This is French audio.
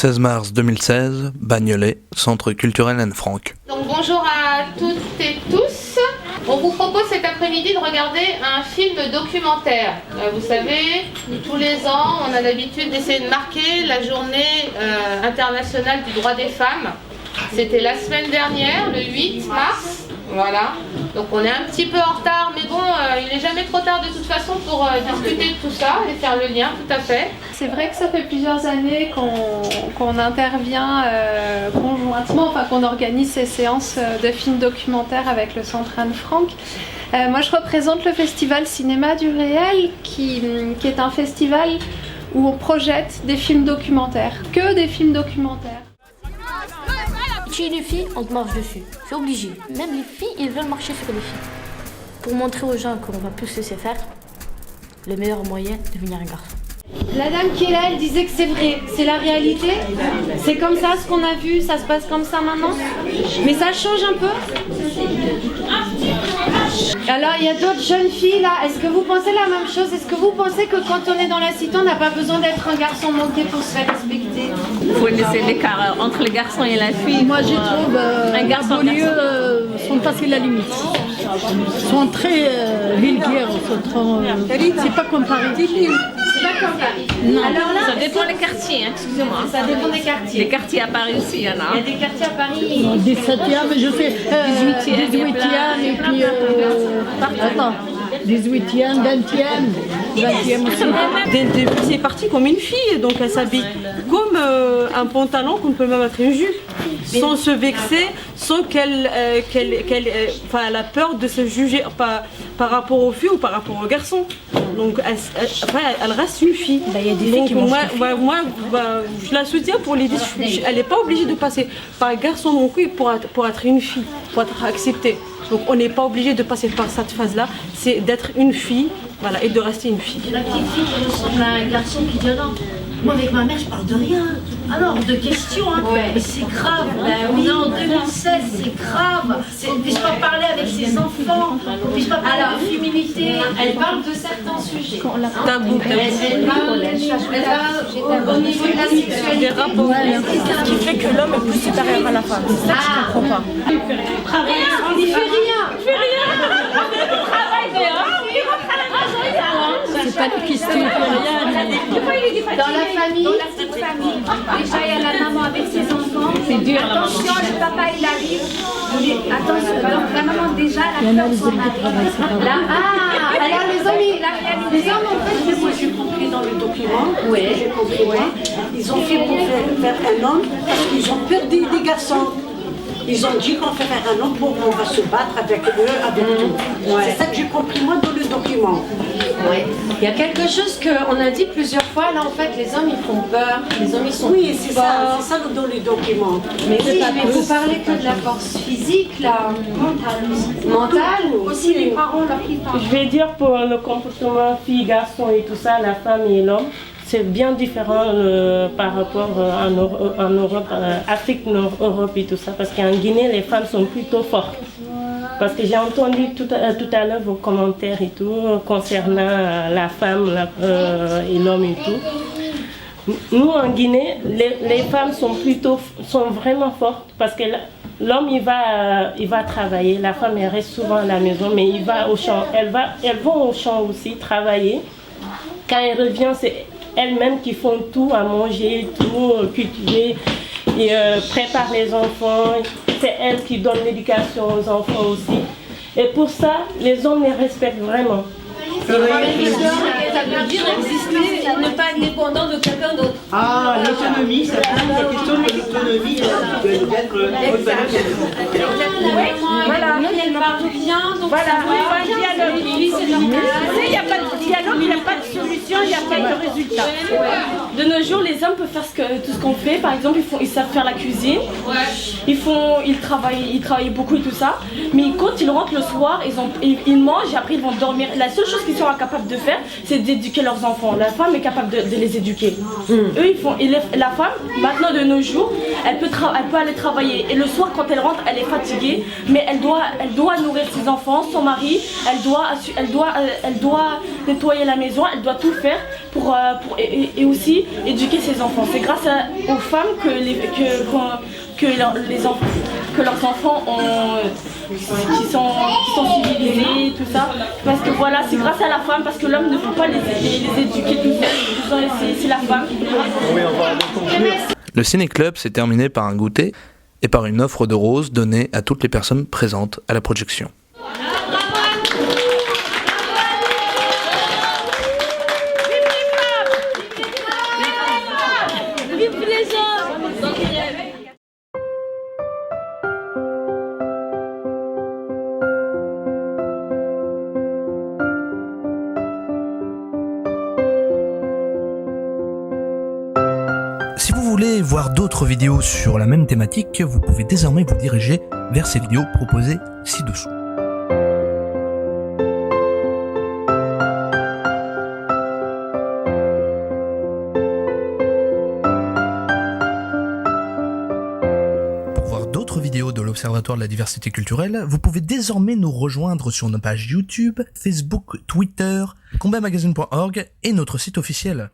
16 mars 2016, Bagnolet, Centre culturel Anne Frank. Donc bonjour à toutes et tous. On vous propose cet après-midi de regarder un film documentaire. Vous savez, tous les ans, on a l'habitude d'essayer de marquer la journée internationale du droit des femmes. C'était la semaine dernière, le 8 mars. Voilà. Donc on est un petit peu en retard, mais bon, il n'est jamais trop tard de toute façon pour discuter de tout ça et faire le lien, tout à fait. C'est vrai que ça fait plusieurs années qu'on intervient conjointement, enfin qu'on organise ces séances de films documentaires avec le Centre Anne Frank. Moi je représente le festival Cinéma du Réel qui est un festival où on projette des films documentaires, que des films documentaires. Chez les filles, on te marche dessus, c'est obligé. Même les filles, ils veulent marcher sur les filles. Pour montrer aux gens qu'on va plus se laisser faire, le meilleur moyen de devenir un garçon. La dame qui est là, elle disait que c'est vrai, c'est la réalité. C'est comme ça ce qu'on a vu, ça se passe comme ça maintenant. Mais ça change un peu. Alors il y a d'autres jeunes filles là, est-ce que vous pensez la même chose? Est-ce que vous pensez que quand on est dans la cité, on n'a pas besoin d'être un garçon manqué pour se faire respecter? Il faut laisser l'écart entre le garçon et la fille. Moi je trouve un garçon sont passés la limite. Ils sont très vulgaires, c'est pas comme Paris. C'est pas comme Paris. Non, alors là, ça dépend des quartiers, hein, excusez-moi. Ça dépend des quartiers. Les quartiers à Paris aussi, il y en a. Il y a des quartiers à Paris. 17e, je sais, 18e et puis... attends, 18e, 20e aussi. Dès le début, c'est parti comme une fille, donc elle s'habille comme un pantalon qu'on peut même mettre une jupe, sans se vexer, sans qu'elle elle a peur de se juger par rapport aux filles ou par rapport aux garçons. Donc elle reste une fille. Il y a des filles qui moi, je la soutiens pour les filles. Elle n'est pas obligée de passer par un garçon manqué pour être une fille, pour être acceptée. Donc on n'est pas obligé de passer par cette phase-là, c'est d'être une fille, voilà, et de rester une fille. La petite fille qui ressemble à un garçon qui dit non, moi avec ma mère je parle de rien. Alors de questions, hein. Ouais. Mais c'est grave, on est en 2016, c'est grave. On ne puisse pas parler avec ses enfants, on ne puisse pas parler de féminité. Elle parle de certains sujets. Tabou. Elle parle au niveau de la sexualité. Des rapports. Ce qui fait que l'homme est plus supérieur à la femme. C'est ça que je comprends pas. On n'y fait rien. C'est pas une question. Dans la famille, déjà il y a la maman avec ses enfants. C'est dur, Attention, le papa il arrive. Attention, donc la maman déjà elle a peur de son mari. Là, alors les hommes en fait, Moi j'ai compris dans le document, ouais. j'ai compris, ils ont fait pour faire un homme parce qu'ils ont peur des garçons. Ils ont dit qu'on ferait un homme pour qu'on va se battre avec eux, avec tout. Ouais. C'est ça que j'ai compris moi dans le document. Ouais. Il y a quelque chose qu'on a dit plusieurs fois, là en fait les hommes ils font peur, les hommes ils sont Oui, c'est forts. ça dans le document. Mais oui, mais vous parlez que de la force physique là, mentale, aussi les parents leur qui parlent. Je vais dire pour le comportement fille-garçon et tout ça, la femme et l'homme, c'est bien différent par rapport en Europe, Afrique, Nord, Europe et tout ça, parce qu'en Guinée, les femmes sont plutôt fortes. Parce que j'ai entendu tout à l'heure vos commentaires et tout, concernant la femme et l'homme et tout. Nous, en Guinée, les femmes sont vraiment fortes, parce que l'homme, il va travailler, la femme, elle reste souvent à la maison, mais il va au champ. Elles vont au champ aussi, travailler. Quand elle revient, c'est elles-mêmes qui font tout, à manger, tout, cultiver, et préparent les enfants. C'est elles qui donnent l'éducation aux enfants aussi. Et pour ça, les hommes les respectent vraiment. Ça veut dire exister, ne pas être dépendant de quelqu'un d'autre. Ah, l'autonomie, ça pose la question de l'autonomie Voilà, elle parle bien, donc Voilà, ça va. il y a pas de dialogue. Lui, c'est normal. Il n'y a pas de dialogue, il n'y a pas de solution, il n'y a pas de résultat. De nos jours, les hommes peuvent faire tout ce qu'on fait. Par exemple, ils savent faire la cuisine. Ils travaillent beaucoup et tout ça. Mais quand ils rentrent le soir, ils mangent et après ils vont dormir. La seule chose qu'ils sont incapables de faire, c'est d'éduquer leurs enfants. La femme est capable de les éduquer. Eux, la femme, maintenant de nos jours, elle peut aller travailler. Et le soir, quand elle rentre, elle est fatiguée, mais elle doit nourrir ses enfants, son mari, elle doit nettoyer la maison, elle doit tout faire et aussi éduquer ses enfants. C'est grâce aux femmes que leurs enfants qui sont civilisés, tout ça. Parce que voilà, c'est grâce à la femme, parce que l'homme ne peut pas les éduquer tout seul. C'est la femme qui doit. Le ciné-club s'est terminé par un goûter et par une offre de roses donnée à toutes les personnes présentes à la projection. Si vous voulez voir d'autres vidéos sur la même thématique, vous pouvez désormais vous diriger vers ces vidéos proposées ci-dessous. Pour voir d'autres vidéos de l'Observatoire de la diversité culturelle, vous pouvez désormais nous rejoindre sur nos pages YouTube, Facebook, Twitter, combatmagazine.org et notre site officiel.